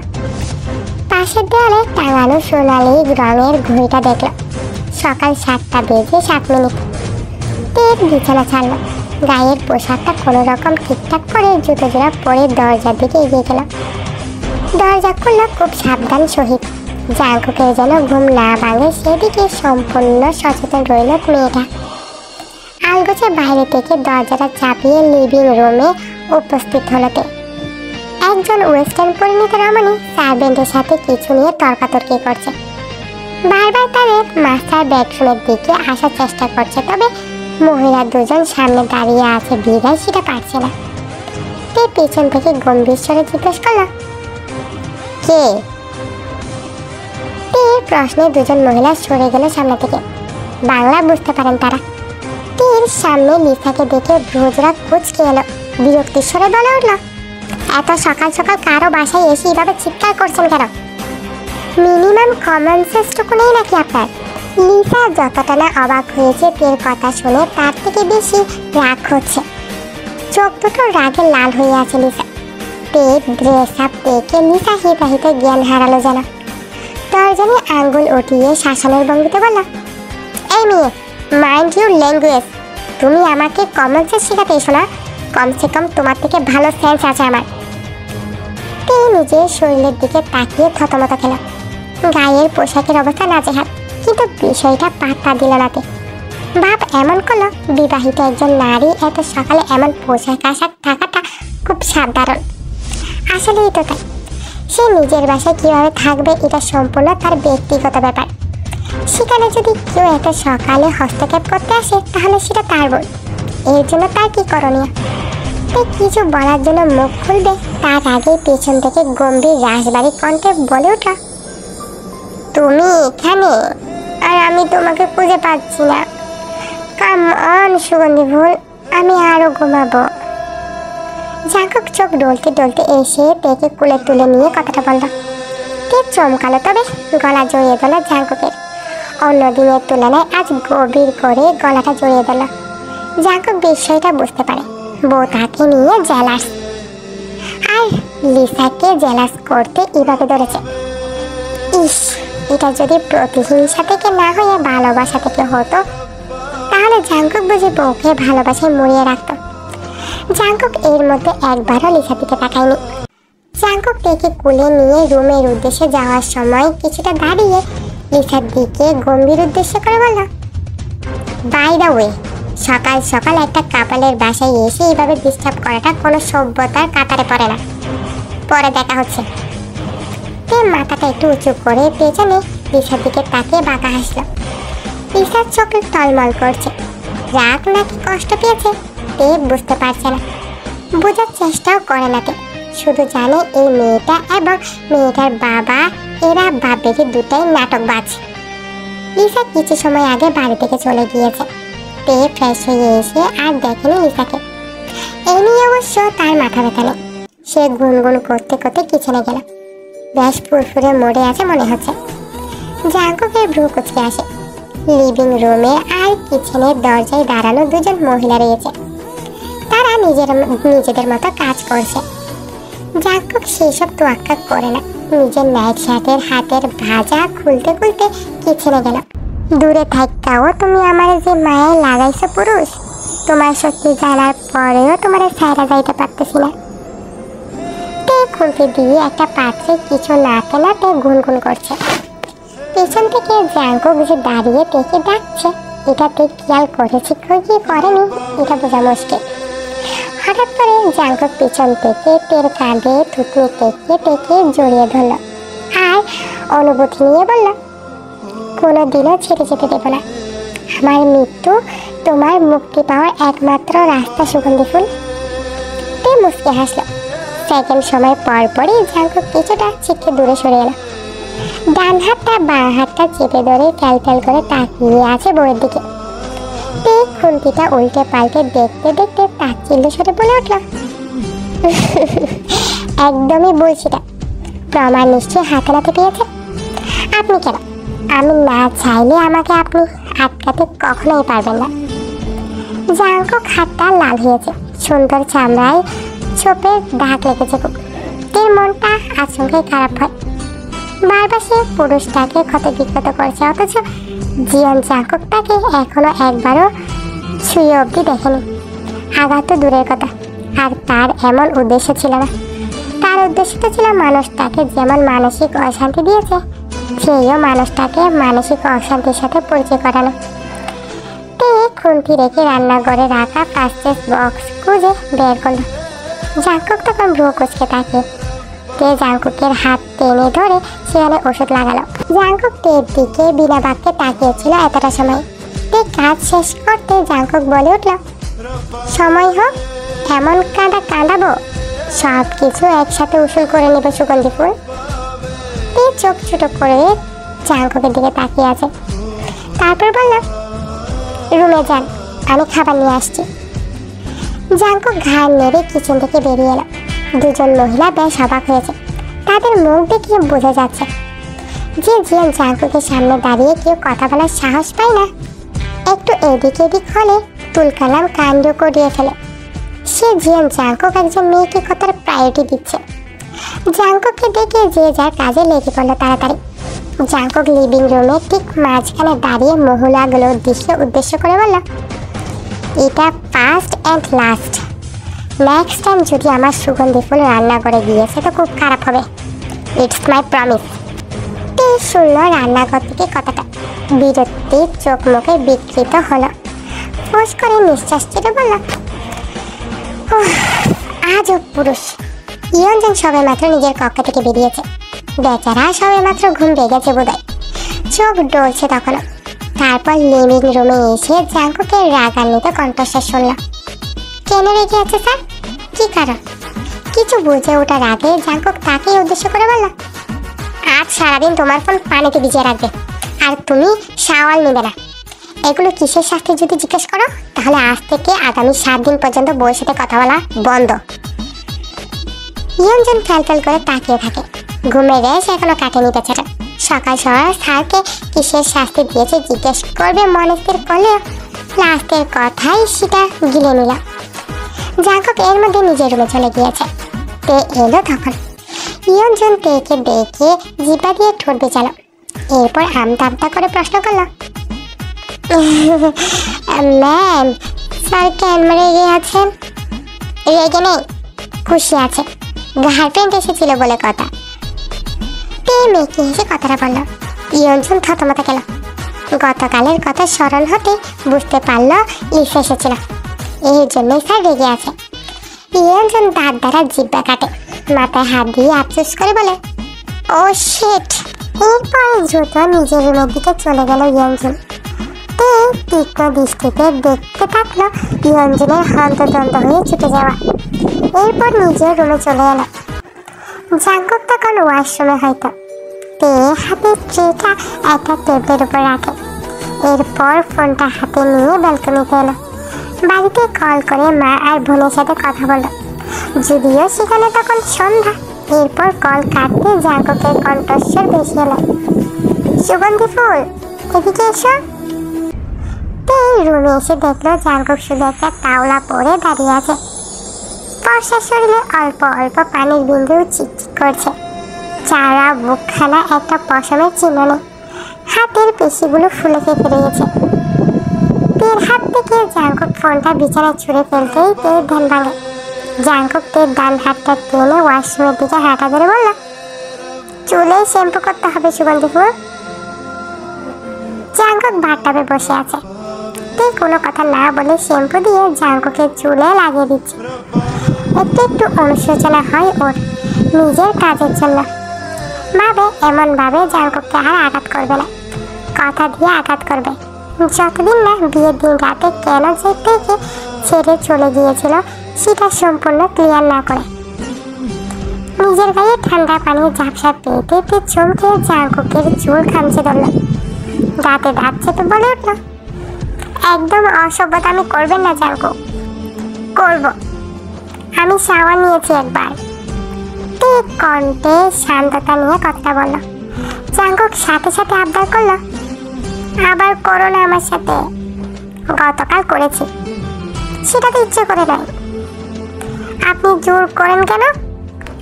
পাশের দেয়ালে টাঙানো সোনালি রঙের ঘড়িটা দেখল। সকাল 7টা বেজে 7 মিনিট। তের বিছানা ছাড়ল। গায়ের পোশাকটা কোনো রকম ঠিকঠাক করে জুতো জোড়া পরে দরজার দিকে এগিয়ে গেল। দরজা খুলল খুব সাবধান সহিত। জাঙ্কুকের যেন ঘুম না ভাঙে সেদিকে সম্পূর্ণ সচেতন রইল মেয়েটা। আলগোছে বাইরে থেকে দরজাটা চাপিয়ে লিভিং রুমে উপস্থিত হলোতে একজন ওয়েস্টার্ন পরিণত রমণী সার্ভেন্টের সাথে কিছু নিয়ে তর্কাতর্কি করছে। বারবার তাদের মাস্টার বেডরুমের দিকে আসার চেষ্টা করছে, তবে মহিলা দুজন সামনে দাঁড়িয়ে আছে বিদায় সেটা পারছে না। তে পেছন থেকে গম্ভীর স্বরে জিজ্ঞেস করল, কে? প্রশ্নে দুজন মহিলা সরে গেল সামনে থেকে। বাংলা বুঝতে পারেন তারা। তীর সামনে লিসাকে দেখে ভ্রুজরা কুঁচকে এলো। বিরক্তির স্বরে বলে উঠল, এত সকাল সকাল কারো বাসায় এসে এইভাবে চিৎকার করছেন কেন? মিনিমাম কমন সেন্সটুকু নেই নাকি আপনার? লিসা যতটা না অবাক হয়েছে তীর কথা শুনে তার থেকে বেশি রাগ হচ্ছে। চোখ দুটো রাগে লাল হয়ে আছে লিসা। পেট ড্রেস আপ দেখে লিসা হিতাহিতে জ্ঞান হারালো যেন। তর্জনী আঙ্গুল উঠিয়ে শাসনের ভঙ্গিতে বলল, এই মেয়ে, মাইন্ড ইউর ল্যাঙ্গুয়েজ। তুমি আমাকে কমন সেন্স শেখাতে এসো না, কমসে কম তোমার থেকে ভালো সেন্স আছে আমার। তে নিজের শরীরের দিকে তাকিয়ে থতমত খেল। গায়ের পোশাকের অবস্থা নাজেহাল, কিন্তু বিষয়টা পাত্তা দিল না তে। ভাব এমন করলো, বিবাহিত একজন নারী এত সকালে এমন পোশাক আশাক থাকাটা খুব সাধারণ। আসলেই তো তাই। সে নিজের বাসায় কিভাবে থাকবে এটা সম্পূর্ণ তার ব্যক্তিগত ব্যাপার। সেখানে যদি কেউ এত সকালে হস্তক্ষেপ করতে আসে তাহলে সেটা তার ভুল। এর জন্য তার কি করণীয়? তাই কিছু বলার জন্য মুখ খুলবে তার আগে পেছন থেকে গম্ভীর রাশবাড়ি কণ্ঠে বলে উঠল, তুমি এখানে? আর আমি তোমাকে খুঁজে পাচ্ছি না। কাম অন সুগন্ধি ফুল, আমি আরো ঘুমাবো। জাঙ্কুক চোখ ডলতে ডলতে এসে তেকে কুলে তুলে নিয়ে কথাটা বলল। তে চমকালো, তবে গলা জড়িয়ে দিল জাঙ্কুকের। অন্য দিনের তুলনায় আজ গভীর করে গলাটা জড়িয়ে দিল। জাঙ্কুক বিষয়টা বুঝতে পারে, বউ তাকে নিয়ে জেলাস, আর লিসাকে জেলাস করতে এভাবে ধরেছে। ইস, এটা যদি প্রতিহিংসা থেকে না হয়ে ভালোবাসা থেকে হতো তাহলে জাঙ্কুক বুঝে বউকে ভালোবাসায় মুড়িয়ে রাখত। জাঙ্কুক এর মধ্যে একবারও লিসার দিকে তাকায়নি। জাঙ্কুক তেকে কুলে নিয়ে রুমের উদ্দেশ্যে যাওয়ার সময় কিছুটা দাঁড়িয়ে লিসার দিকে গম্ভীর উদ্দেশ্য করে বলল, বাই দ্য ওয়ে, সকাল সকাল একটা কাপালের বাসায় এসে এইভাবে ডিস্টার্ব করাটা কোনো সভ্যতার কাতারে পড়ে না। পরে দেখা হচ্ছে। তে মাথাটা একটু উঁচু করে পেছনে লিসার দিকে তাকিয়ে বাঁকা হাসল। লিসার চোখ টলমল করছে। রাগ নাকি কষ্ট পেয়েছে তে বুঝতে পারছে না, বোঝার চেষ্টাও করে না। তে শুধু জানে এই মেয়েটা এবং মেয়েটার বাবা এরা বাপ বেটি দুটাই নাটকবাজ। লিসা কিছু সময় আগে বাড়ি থেকে চলে গিয়েছে। তে ফ্রেশ হয়ে এসে আর দেখেনি লিসাকে। এই নিয়ে অবশ্য তার মাথা ব্যথা নেই। সে গুনগুন করতে করতে কিচেনে গেল। বেশ ফুরফুরে মোড়ে আছে মনে হচ্ছে। জাঙ্কুকের ভ্রু কুচকে আসে। লিভিং রুমে আর কিচেনের দরজায় দাঁড়ানো দুজন মহিলা রয়েছে। তারা নিজেদের মতো কাজ করছে। জাঙ্কুক সেসব তোয়াক্কা করে না। নিজের নাইট শার্টের হাতের ভাজা খুলতে খুলতে কিচেনে গেল। দূরে থাকাও তুমি আমার যে মায়ে লাগাইছো পুরুষ, তোমার সত্যি জানার পরেও তোমার সাইরা যাইতে পারতেছি না। তে খুলতে দিয়ে একটা পাত্রে কিছু নাতে নাতে গুনগুন করছে। পেছন থেকে জাঙ্কুক যে দাঁড়িয়ে তেকে ডাকছে, এটাতে খেয়াল করেছি কি করেনি এটা বোঝা মুশকিল। হঠাৎ করে জাঙ্কুক পিছন থেকে তের কাঁধে থুতনি তেকে জড়িয়ে ধরল আর অনুভূতি নিয়ে বলল, কোনোদিনও ছেড়ে যেতে দেব না। আমার মৃত্যু তোমার মুক্তি পাওয়ার একমাত্র রাস্তা সুগন্ধি ফুল। তে মুচকে হাসল। সেকেন্ড সময় পরপরই জাঙ্কুক কিছুটা ছিটকে দূরে সরে এলো। ডান হাতটা বাঁ হাতটা চেপে ধরে ক্যালক্যাল করে তাকিয়ে আছে বউয়ের দিকে। তে খুন্তিটা উল্টে পাল্টে দেখতে দেখতে তাচ্ছিল্য সরে বলে উঠল, একদমই বুলশিটা। প্রমাণ নিশ্চয়ই হাতে নাতে পেয়েছে। আপনি কেন? আমি না চাইলে আমাকে আপনি আটকাতে কখনোই পারবেন না। জাঙ্কুক হাতটা লাল হয়েছে, সুন্দর চামড়ায় ছোপের দাগ লেগেছে খুব। এর মনটা আচমকাই খারাপ হয়। বারবার সে পুরুষটাকে ক্ষত বিক্ষত করছে, অথচ জিয়ান জাঙ্কুক তাকে এখনো একবারও ছুঁয়ে অবধি দেখেনি। আঘাত তো দূরের কথা, আর তার এমন উদ্দেশ্য ছিল না। তার উদ্দেশ্য তো ছিল মানুষটাকে যেমন মানসিক অশান্তি দিয়েছে সেইও মানুষটাকে মানসিক অশান্তির সাথে পরিচয় করানো। তে খুন্তি রেখে রান্নাঘরে রাখা পার্চেস বক্স খুঁজে বের করলো। জাঙ্কুক তখন ভ্রু কুচকে তাকিয়ে। তে জাঙ্কুকের হাত টেনে ধরে সেখানে ওষুধ লাগালো। জাঙ্কুক তের দিকে বিনা বাক্যে তাকিয়েছিল এতটা সময়। তে কাজ শেষ করতে জাঙ্কুক বলে উঠল, সময় হোক এমন কাঁদাবো সব কিছু একসাথে উসুল করে নেবে সুগন্ধি ফুল। তে চোখ ছোট করে জাঙ্কুকের দিকে তাকিয়ে আছে। তারপর বলল, রুমে যান, আমি খাবার নিয়ে আসছি। জাঙ্কুক ঘাড় নেড়ে কিচেন থেকে বেরিয়ে এলো। দুজন মহিলা বেশ অবাক হয়েছে। তাদের মুখ দেখে বোঝা যাচ্ছে যে জিয়ান জাঙ্কুকের সামনে দাঁড়িয়ে কেউ কথা বলার সাহস পায় না। একটু এদিক এদিক হলে তুলকালাম কাণ্ড করিয়ে ফেলে। সে জিয়ান জাঙ্কুক একজন মেয়েকে কতটা প্রায়োরিটি দিচ্ছে। জাঙ্কুককে দেখে যে যার কাজে লেগে পড়লো তাড়াতাড়ি। জাঙ্কুক লিভিং রুমে ঠিক মাঝখানে দাঁড়িয়ে মহিলাগুলোর দিকে উদ্দেশ্য করে বলল, এটা first and last. Next time যদি আমার সুগন্ধি ফুল রান্না করে গিয়েছে তো খুব খারাপ হবে। It's my promise. তে শুনল রান্নাঘর থেকে কথাটা। বিরক্তি চোখ মুখে বিকৃত হলো। ফোঁস করে নিঃশ্বাস ছেড়ে বলল, আজব পুরুষ। ইয়ঞ্জন সবে মাত্র নিজের কক্ষ থেকে বেরিয়েছে। বেচারা সবে মাত্র ঘুম ভেঙেছে বোধহয়, চোখ ডলছে তখনও। তারপর লিভিং রুমে এসে জাঙ্কুকের রাগান্বিত কণ্ঠস্বর শুনল। কেন রেগে আছে স্যার? কি কারণ? কিছু বুঝে ওঠার আগে জাঙ্কুক তাকেই উদ্দেশ্য করে বলল, আজ সারাদিন তোমার ফোন পানিতে ভিজিয়ে রাখবে, আর তুমি শাওয়াল নেবে না। এগুলো কিসের শাস্তি যদি জিজ্ঞেস করো, তাহলে আজ থেকে আগামী 7 দিন পর্যন্ত বউয়ের সাথে কথা বলা বন্ধ। ইয়ঞ্জন ফ্যাল করে তাকিয়ে থাকে। ঘুমের রেশ এখনো কাটেনি বেচারা। সকাল সকাল স্যারকে কিসের শাস্তি দিয়েছে জিজ্ঞেস করবে মনে স্থির করলেও লাস্টের কথাই সেটা গিলে নিল। জাঙ্কুক এর মধ্যে নিজের রুমে চলে গিয়েছে। তে এলো তখন। ইয়ঞ্জন তেকে দেখে জিপা দিয়ে ঠোঁট বেচালো। এরপর আমতা করে প্রশ্ন করলো, ম্যাম স্যার কেন রেগে আছেন? রেগে নেই, খুশি আছে। গার্লফ্রেন্ড এসেছিল বলে কথা। তে মেয়েকে এসে কথাটা বললো। ইয়ঞ্জন থতমত গেল। গতকালের কথা স্মরণ হতে বুঝতে পারলো লিসা এসেছিল, এই জন্যই স্যার রেগে আছে। ইয়ঞ্জন দাঁত দ্বারা জিব্বা কাটে, মাথায় হাত দিয়ে আফসোস করে বলে, ও শিট। এরপর দ্রুত নিজের রুমের দিকে চলে গেল ইয়ঞ্জন। তে তীক্ষ্ণ দৃষ্টিতে দেখতে থাকলো ইয়ঞ্জনের হন্তদন্ত হয়ে ছুটে যাওয়া। এরপর নিজের রুমে চলে এলো। জাঙ্কুক তখন ওয়াশরুমে হয়তো। তে হাতের ট্রেটা একটা টেবিলের উপর রাখে। এরপর ফোনটা হাতে নিয়ে ব্যালকনিতে এলো। বাড়িতে কল করে মা আর বোনের সাথে কথা বললো, যদিও সেখানে তখন সন্ধ্যা। এরপর কল কাটতে জাঙ্কুকের কণ্ঠস্বর বেশি এলো, সুগন্ধি ফুল এদিকে এসো। তে রুমে এসে দেখলো জাঙ্কুক শুধু একটা তাওলা পরে দাঁড়িয়ে আছে। ফর্সার শরীরে অল্প অল্প পানির বিন্দু চিকচিক করছে। চারা বুকখানা একটা পশমের চিহ্ন নেই। হাতের পেশিগুলো ফুলে ফেঁপে রয়েছে। তের হাত থেকে জাঙ্কুক ফোনটা বিছানায় ছুঁড়ে ফেলতেই তের ধ্যান ভাঙে। জাঙ্কুক তের ডান হাতটা টেনে ওয়াশরুমের দিকে হাঁটা ধরে বলল, চুলে শ্যাম্পু করতে হবে সুগন্ধি ফুল। জাঙ্কুক বাথটাবে বসে আছে। তে কোনো কথা না বলে শ্যাম্পু দিয়ে জাঙ্কুকের চুলে লাগিয়ে দিচ্ছে। একটু অনুশোচনা হয় ওর নিজের কাজের জন্য। ভাবে এমনভাবে জাঙ্কুককে আর আঘাত করবে না, কথা দিয়ে আঘাত করবে। যতদিন না বিয়ের দিন রাতে কেন যে থেকে ছেড়ে চলে গিয়েছিল সেটা সম্পূর্ণ ক্লিয়ার না করে। নিজের গায়ে ঠান্ডা পানি ঝাপসা পেতে চমকে জাঙ্কুকের চুল খামচে ধরল। দাঁতে দাঁত চেপে বলে উঠল, একদম অসভ্যতামি করবেন না জাঙ্কুক। করব, আমি শাওয়ার নিয়েছি একবার। তে কণ্ঠে শান্ততা নিয়ে কথা বলল। জাঙ্কুক সাথে সাথে আবদার করলো, আবার করো না আমার সাথে। গতকাল করেছি, সেটা তো ইচ্ছে করে নাই। আপনি জোর করেন কেন?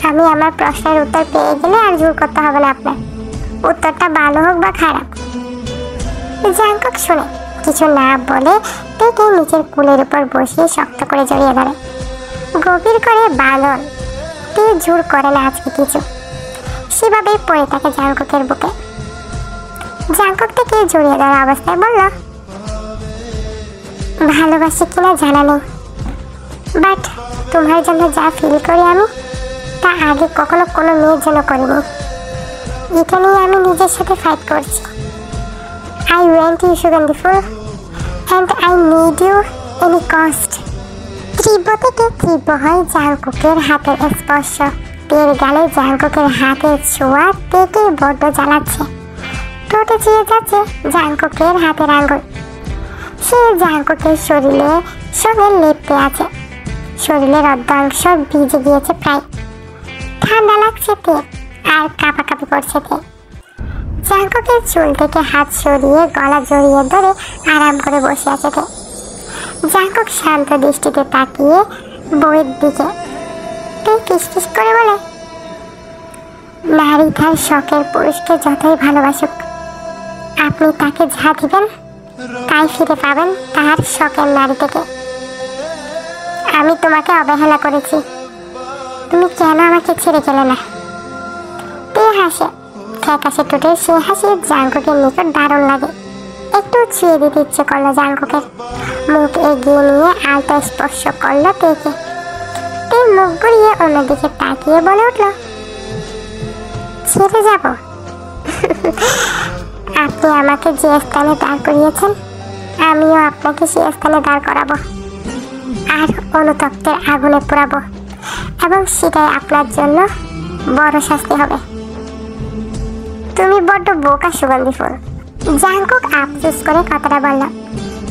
আমি আমার প্রশ্নের উত্তর পেয়ে গেলে আর জোর করতে হবে না আপনার, উত্তরটা ভালো হোক বা খারাপ। জাঙ্কুক শুনে কিছু না বলে তেকে নিচের কুলের উপর বসিয়ে শক্ত করে জড়িয়ে ধরে। গভীর করে বালন। তে জোর করে না আজকে কিছু, সেভাবেই পড়ে থাকে জাঙ্কুকের বুকে। জাঙ্কুক থেকে জড়িয়ে ধরা অবস্থায় বলল, ভালোবাসি কিনা জানা নেই, বাট তোমার জন্য যা ফিল করি আমি তা আগে কখনো কোনো মেয়ের জন্য করিনি। এটা নিয়ে আমি নিজের সাথে ফাইট করছি। আই ওয়ান্ট ইউ সুগন্ধি ফুল and I need you any cost. তীব্র থেকে তীব্র হয় জাঙ্কুকের হাতের স্পর্শ। তের গালে জাঙ্কুকের হাতের ছোঁয়া তেকে বড্ড জ্বালাচ্ছে। ঠোঁটে চেয়ে যাচ্ছে জাঙ্কুকের হাতের আঙ্গুল। সে জাঙ্কুকের শরীরে সঙ্গে লেপটে আছে। শরীরের অর্ধাংশ ভিজে গিয়েছে প্রায়। ঠান্ডা লাগছে তে আর কাঁপাকাঁপি করছে তে। জাঙ্কুকের চুল থেকে হাত সরিয়ে গলা জড়িয়ে ধরে আরাম করে বসে আছে তে। জাঙ্কুক শান্ত দৃষ্টিতে তাকিয়ে বইয়ের দিকে। তে কিসকিস করে বলে, নারী তার শখের পুরুষকে যতই ভালোবাসুক, আপনি তাকে যা দিবেন তাই ফিরে পাবেন তার শখের নারী থেকে। আমি তোমাকে অবহেলা করেছি, তুমি কেন আমাকে ছেড়ে গেলে না? তে হাসে। ফ্যাকাশে ঠোঁটে সে হাসি জাঙ্কুকের নিকট দারুণ লাগে। একটু ছুঁয়ে দিতে ইচ্ছে করলো জাঙ্কুকের। মুখ এগিয়ে নিয়ে আলতো স্পর্শ করলো তেকে। তে মুখ ঘুরিয়ে অন্যদিকে তাকিয়ে বলে উঠল, ছেড়ে যাব? আপনি আমাকে যে স্থানে দাঁড় করিয়েছেন আমিও আপনাকে সেই স্থানে দাঁড় করাবো আর অনুতপ্তের আগুনে পোড়াবো, এবং সেটাই আপনার জন্য বড় শাস্তি হবে। তুমি বড্ড বোকা সুগন্ধি ফুল। জাংকুক আফসোস করে কথাটা বলল।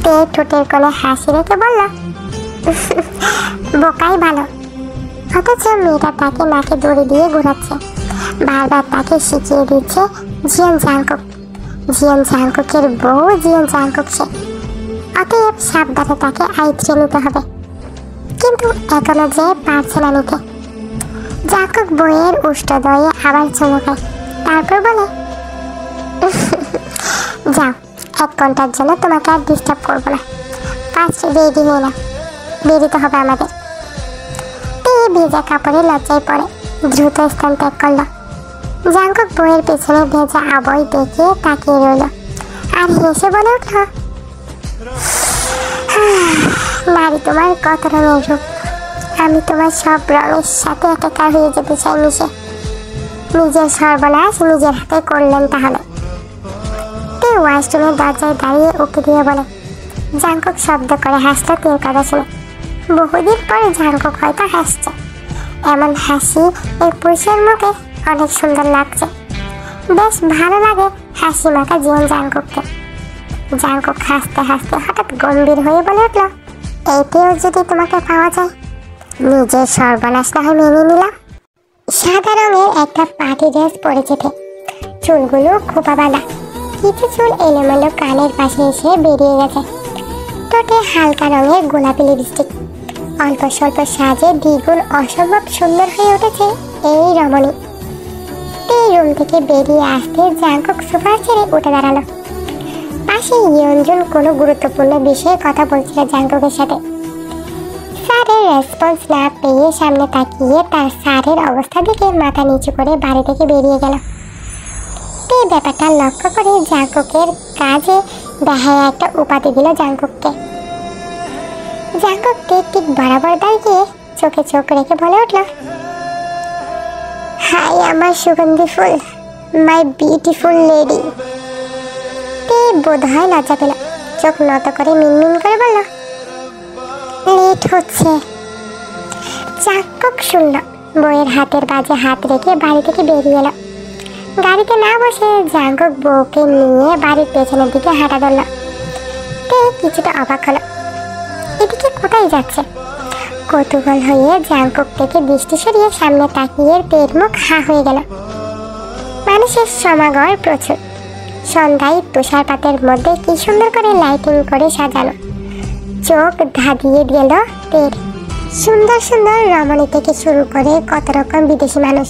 তে ঠোঁটের কোণে হাসি রেখে বলল, বোকাই ভালো। অথচ মেয়েটা তাকে নাকে দড়ি দিয়ে ঘোরাচ্ছে, বারবার তাকে শিখিয়ে দিচ্ছে জিয়ান জাংকুক। জিয়ান জাংকুকের বউ জিয়ান জাংকুক সে, অতএব সাবধানে তাকে আয়ত্তে নিতে হবে। কিন্তু এখনো যে পারছে না নিতে। জাংকুক বইয়ের উষ্ঠ দয়ে আবার চমকায়, তারপর বলে, যাও, 1 ঘন্টার জন্য তোমাকে আর ডিস্টার্ব করবো না। ফার্স্ট রেডি হয়ে না, বেরোতে হবে আমাদের। তে ভেজা কাপড়ে লজ্জায় পড়ে দ্রুত স্থান ত্যাগ করল। জাংকুক বইয়ের পেছনে ভেজা আবয় দেখে তাকিয়ে রইল আর হেসে বলে উঠল, নারী তোমার কত রঙের রূপ, আমি তোমার সব রঙের সাথে একাকার হয়ে যেতে চাই মিশে। নিজের সর্বনাশ নিজের হাতে করলেন তাহলে। তে ওয়াশরুমের দরজায় দাঁড়িয়ে উঁকি দিয়ে বলে। জাংকুক শব্দ করে হাসল তের কথা শুনে। বহুদিন পরে জাংকুক হয়তো হাসছে। এমন হাসি এই পুরুষের মুখে অনেক সুন্দর লাগছে। বেশ ভালো লাগে হাসি মাখা জিয়ান জাংকুককে। জাংকুক হাসতে হাসতে হঠাৎ গম্ভীর হয়ে বলে উঠল, এইতেও যদি তোমাকে পাওয়া যায়, নিজের সর্বনাশ না হয় মেনে নিলাম। সাদা রঙের একটা পার্টি ড্রেস পরেছে, চুলগুলো খোপা বাঁধা, কিছু চুল এলোমেলো কানের পাশে এসে বেরিয়ে গেছে। ঠোঁটে হালকা রঙের গোলাপি লিপস্টিক, অল্প স্বল্প সাজে দ্বিগুণ অসম্ভব সুন্দর হয়ে উঠেছে এই রমণী। এই রুম থেকে বেরিয়ে আসতে জাংকুক সোফা ছেড়ে উঠে দাঁড়ালো। পাশে ইয়ঞ্জুন কোনো গুরুত্বপূর্ণ বিষয়ে কথা বলছিল জাংকুকের সাথে। স্যারের রেসপন্স না পেয়ে সামনে তাকিয়ে তার স্যারের অবস্থা দেখে মাথা নিচু করে বাড়ি থেকে বেরিয়ে গেল। এই ব্যাপারটা লক্ষ্য করে জাংকুকের কাজে দেখায় একটা উপাধি দিল জাংকুককে। জাংকুককে ঠিক বরাবর দাঁড়িয়ে চোখে চোখ রেখে বলে উঠল, হাই আমার সুগন্ধি ফুল, মাই বিউটিফুল লেডি। তে বোধ হয় লজ্জা পেল, চোখ নত করে মিনমিন করে বলল, লেট হচ্ছে। জাংকুক শুনল, বউয়ের হাতের বাজে হাত রেখে বাড়ি থেকে বেরিয়ে এলো। গাড়িতে না বসে জাংকুক বউকে নিয়ে বাড়ির পেছনের দিকে হাঁটা ধরল। তে কিছুটা অবাক হলো, এদিকে কোথায় যাচ্ছে? কৌতূহল হয়ে জাংকুক থেকে দৃষ্টি সরিয়ে সামনে তাকিয়ে পেট মুখ হা হয়ে গেল। মানুষের সমাগম প্রচুর। সন্ধ্যায় তুষারপাতের মধ্যে কি সুন্দর করে লাইটিং করে সাজানো। চোখ ধাঁধিয়ে গেল তের। সুন্দর সুন্দর রমণী থেকে শুরু করে কত রকম বিদেশি মানুষ।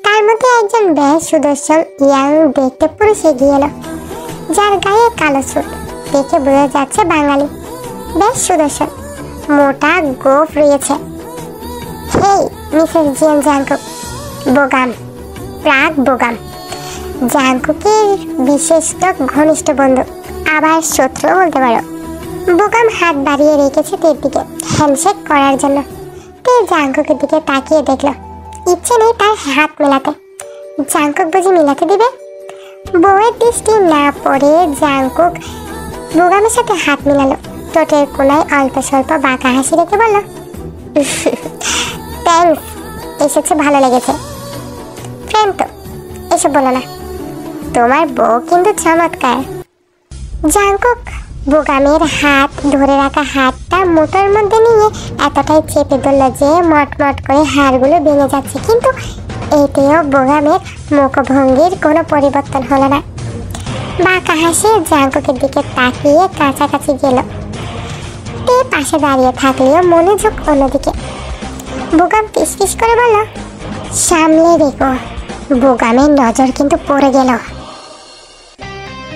তার মধ্যে একজন বেশ সুদর্শন ইয়াং দেখতে পুরুষ এগিয়ে এলো, যার গায়ে কালো স্যুট, দেখে বোঝা যাচ্ছে বাঙালি। বেশ সুদর্শন, মোটা গোফ রয়েছে। হেই মিসেস জিয়ান জাংকুক, বোগাম, প্রাগ বোগাম। জাংকুকের বিশেষত ঘনিষ্ঠ বন্ধু, আবার শত্রু বলতে পারো। বোগাম হাত বাড়িয়ে রেখেছে তের দিকে হ্যান্ডশেক করার জন্য। তে জাংকুকের দিকে তাকিয়ে দেখলো, ইচ্ছে নেই তার হাত মেলাতে। জাংকুক বুঝি মেলাতে দিবে? বউয়ের দৃষ্টি না পড়ে জাংকুক বোগামের সাথে হাত মেলালো। ঠোঁটের কোনায় অল্প স্বল্প বাঁকা হাসি রেখে বলল, থ্যাঙ্কস, এসেছে ভালো লেগেছে। ফ্রেন্ড তো, এসব বলো না। তোমার বউ কিন্তু চমৎকার। জাংকুক বোগামের হাত ধরে রাখা হাতটা মুঠোর মধ্যে নিয়ে এতটাই চেপে ধরল যে মটমট করে হাড়গুলো ভেঙে যাচ্ছে, কিন্তু এতেও বোগামের মুখভঙ্গির কোনো পরিবর্তন হলো না। বাঁকা হাসি জাংকুকের দিকে তাকিয়ে কাছাকাছি গেল। তে পাশে দাঁড়িয়ে থাকলেও মনোযোগ অন্যদিকে। বোগাম ফিসফিস করে বলল, সামলে রেখো। বোগামের নজর কিন্তু পড়ে গেল।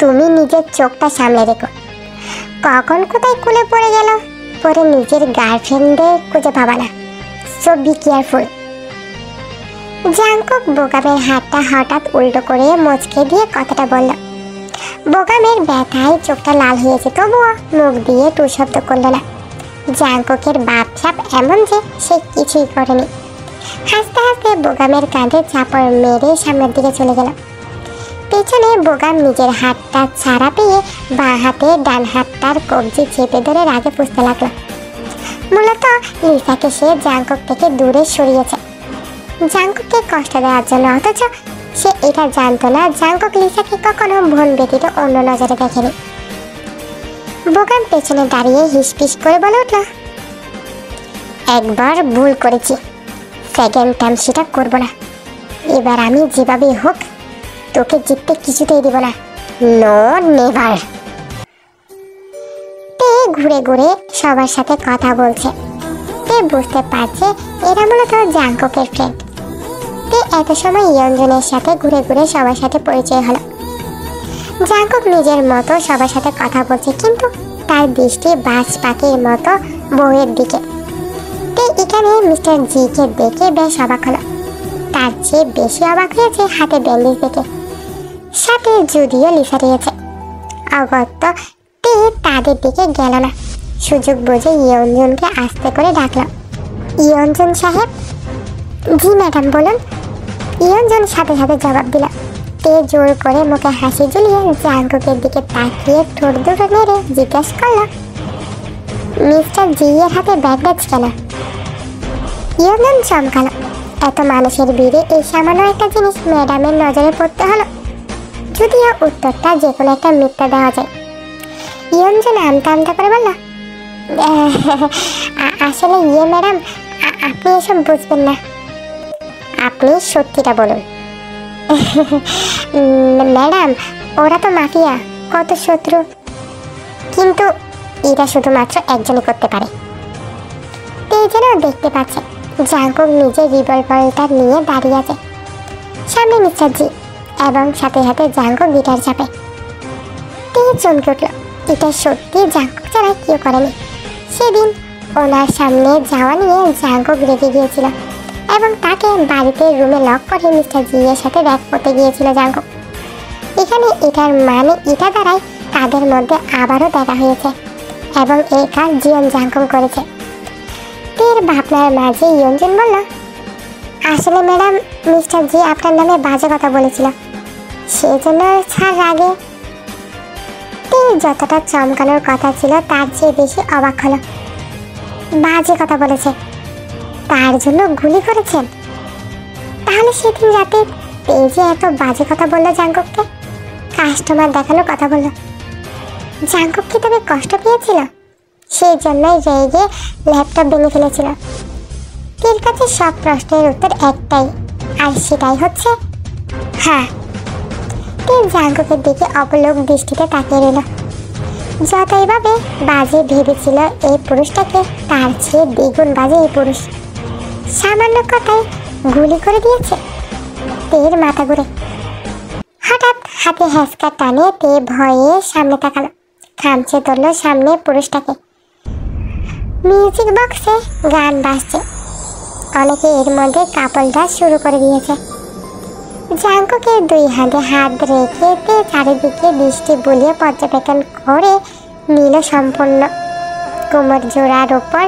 তুমি নিজের চোখটা সামলে রেখো। কখন কোথায় কুলে পড়ে গেল, পরে নিজের গার্লফ্রেন্ডে খুঁজে পাবা না। So be careful. জাংকুক বোগামের হাতটা হঠাৎ উল্টো করে মুচকে দিয়ে কথাটা বলল। বোগামের ব্যথায় চোখটা লাল হয়েছে, তবুও মুখ দিয়ে টু শব্দ করল না। জাঙ্কুকের ভাবসাব এমন যে সে কিছুই করেনি। হাসতে হাসতে বোগামের কাঁধে চাপড় মেরে সামনের দিকে চলে গেল। পেছনে বোগাম নিজের হাতটা ছাড়া পেয়ে বাঁ হাতে ডান হাতটার কবজি চেপে ধরে রাগে পুষতে লাগলো। মূলত লিসাকে সে জাঙ্কুক থেকে দূরে সরিয়েছে, জাঙ্কুককে কষ্ট দেওয়ার জন্য। অথচ সে এটা জানতো না জাঙ্কুক লিসাকে কখনো বোন ব্যতীত অন্য নজরে দেখেনি। বোগাম পেছনে দাঁড়িয়ে হিসপিস করে বলে উঠল, একবার ভুল করেছি, সেকেন্ড টাইম সেটা করবো না। এবার আমি যেভাবে হোক তোকে জিততে কিছুতেই দিব না, নো নেভার। তে ঘুরে ঘুরে সবার সাথে কথা বলছে। তে বুঝতে পারছে এরা মূলত জাঙ্কুকের ফ্রেন্ড। তে এত সময় ইয়ঞ্জনের সাথে ঘুরে ঘুরে সবার সাথে পরিচয় হলো। জাঙ্কুক নিজের মতো সবার সাথে কথা বলছে, কিন্তু তার দৃষ্টি বাজ পাখির মতো বউয়ের দিকে। তে এখানে মিস্টার জিকে দেখে বেশ অবাক হলো। তার চেয়ে বেশি অবাক হয়েছে হাতে ব্যান্ডেজ দেখে, সাথে যদিও লিসা রয়েছে। অগত্য তে তাদের দিকে গেল না, সুযোগ বুঝে ইয়ঞ্জনকে আস্তে করে ডাকল, ইয়ঞ্জন সাহেব। জি ম্যাডাম বলুন। ইয়ঞ্জন সাথে সাথে জবাব দিল। তে জোর করে মুখে হাসি ঝুলিয়ে জাঙ্কুকের দিকে তাকিয়ে ঠোঁট দুটো নেড়ে জিজ্ঞাসা করল, মিস্টার জি এর হাতে ব্যান্ডেজ কেন? ইয়ঞ্জন চমকালো, এত মানুষের ভিড়ে এই সামান্য একটা জিনিস ম্যাডামের নজরে পড়তে হলো। যদিও উত্তরটা যে কোনো একটা মিথ্যা দেওয়া যায়। ইয়ঞ্জন আমতা আমতা করে বলল, আসলে ম্যাডাম, আপনি এসব বুঝবেন না, আপনি সত্যিটা বলুন। ম্যাডাম, ওরা তো মাফিয়া, কত শত্রু, কিন্তু এটা শুধুমাত্র একজনই করতে পারে। এই যেন দেখতে পাচ্ছে জাঙ্কুক নিজের রিভলভারটা নিয়ে দাঁড়িয়ে আছে সামনে মিস্টার জি, এবং সাথে সাথে জাঙ্কুক গিটার চাপে। তে চমকে উঠল, এটা সত্যি জাঙ্কুক ছাড়া কেউ করেনি। সেদিন ওনার সামনে যাওয়া নিয়ে জাঙ্কুক রেগে গিয়েছিল এবং তাকে বাড়িতে রুমে লক করে মিস্টার জি এর সাথে দেখা করতে গিয়েছিল জাঙ্কুক। এখানে এটার মানে এটা দ্বারাই তাদের মধ্যে আবারও দেখা হয়েছে এবং এই কাজ জিয়ন জাঙ্কুক করেছে। তের ভাবনার মাঝে ইয়ঞ্জন বলল, আসলে ম্যাডাম, মিস্টার জি আপনার নামে বাজে কথা বলেছিল, সেজন্য ছাড় রাগে। তের যতটা চমকানোর কথা ছিল তার চেয়ে বেশি অবাক হলো। বাজে কথা বলেছে, তার জন্য গুলি করেছেন? তাহলে সেদিন রাতে তেজে এত বাজে কথা বললো জাঙ্কুককে, কাস্টমার দেখানোর কথা বললো। জাঙ্কুক কি তবে কষ্ট পেয়েছিল? সেই জন্যই রেগে ল্যাপটপ ভেঙে ফেলেছিল। তের কাছে সব প্রশ্নের উত্তর একটাই, আর সেটাই হচ্ছে হ্যাঁ। তে জাঙ্কুকের দিকে অবলোক দৃষ্টিতে তাকিয়ে রইল। যতইভাবে বাজে ভেবেছিল এই পুরুষটাকে, তার চেয়ে দ্বিগুণ বাজে এই পুরুষ। সামান্য কথায় গুলি করে দিয়েছে। তের মাথা ঘুরে হঠাৎ হাতে হ্যাসকা টানে তে ভয়ে সামনে তাকালো, খামচে ধরল সামনে পুরুষটাকে। মিউজিক বক্সে গান বাজছে, অনেকে এর মধ্যে কাপল ডান্স শুরু করে দিয়েছে। জাঙ্কুকের দুই হাতে হাত রেখে তে চারিদিকে দৃষ্টি বুলিয়ে পর্যবেক্ষণ করে নিল সম্পূর্ণ। কোমর জোড়ার উপর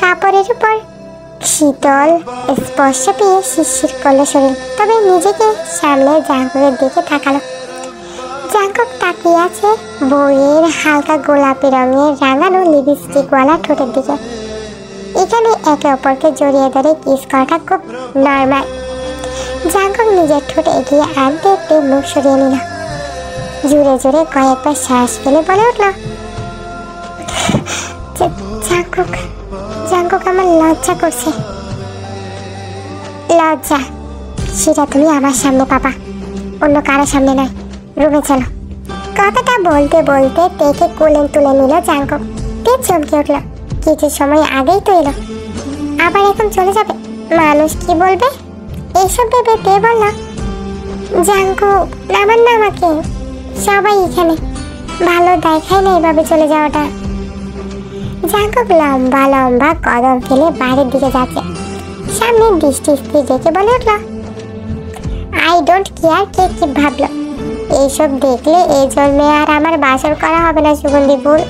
কাপড়ের উপর শীতল স্পর্শ পেয়ে শিরশির করলো শরীর। তবে নিজেকে সামনে জাঙ্কুকের দিকে তাকালো। জাঙ্কুক তাকিয়ে আছে বইয়ের হালকা গোলাপি রঙের রাঙানো লিপস্টিকওয়ালা ঠোঁটের দিকে। এখানে একে অপরকে জড়িয়ে ধরে কিস করাটা খুব নর্মাল। জাঙ্কুক নিজের ঠোঁট এগিয়ে আনতে একটু মুখ সরিয়ে নিল। জোরে জোরে কয়েকবার শ্বাস ফেলে বলে উঠল, জাঙ্কুক, জাঙ্কুক, আমার লজ্জা করছে। লজ্জা সেটা তুমি আমার সামনে পাবা, অন্য কারো সামনে নয়। রুমে চলো। কথাটা বলতে বলতে তেকে কোলে তুলে নিল জাঙ্কুক। তে চমকে উঠল, কিছু সময় আগেই তো এলো, আবার এখন চলে যাবে? মানুষ কি বলবে? এইসব ভেবে তে বলল, জাঙ্কুক নামান না আমাকে, সবাই এখানে, ভালো দেখায় না এভাবে চলে যাওয়াটা। জাঙ্কুক লম্বা লম্বা কদম ফেলে বাড়ির দিকে যাচ্ছে। সামনে দৃষ্টি স্থির রেখে বলে উঠল, আই ডোন্ট কেয়ার কে কি ভাবলো, এইসব দেখলে এই জন্মে আর আমার বাসর করা হবে না সুগন্ধি ফুল।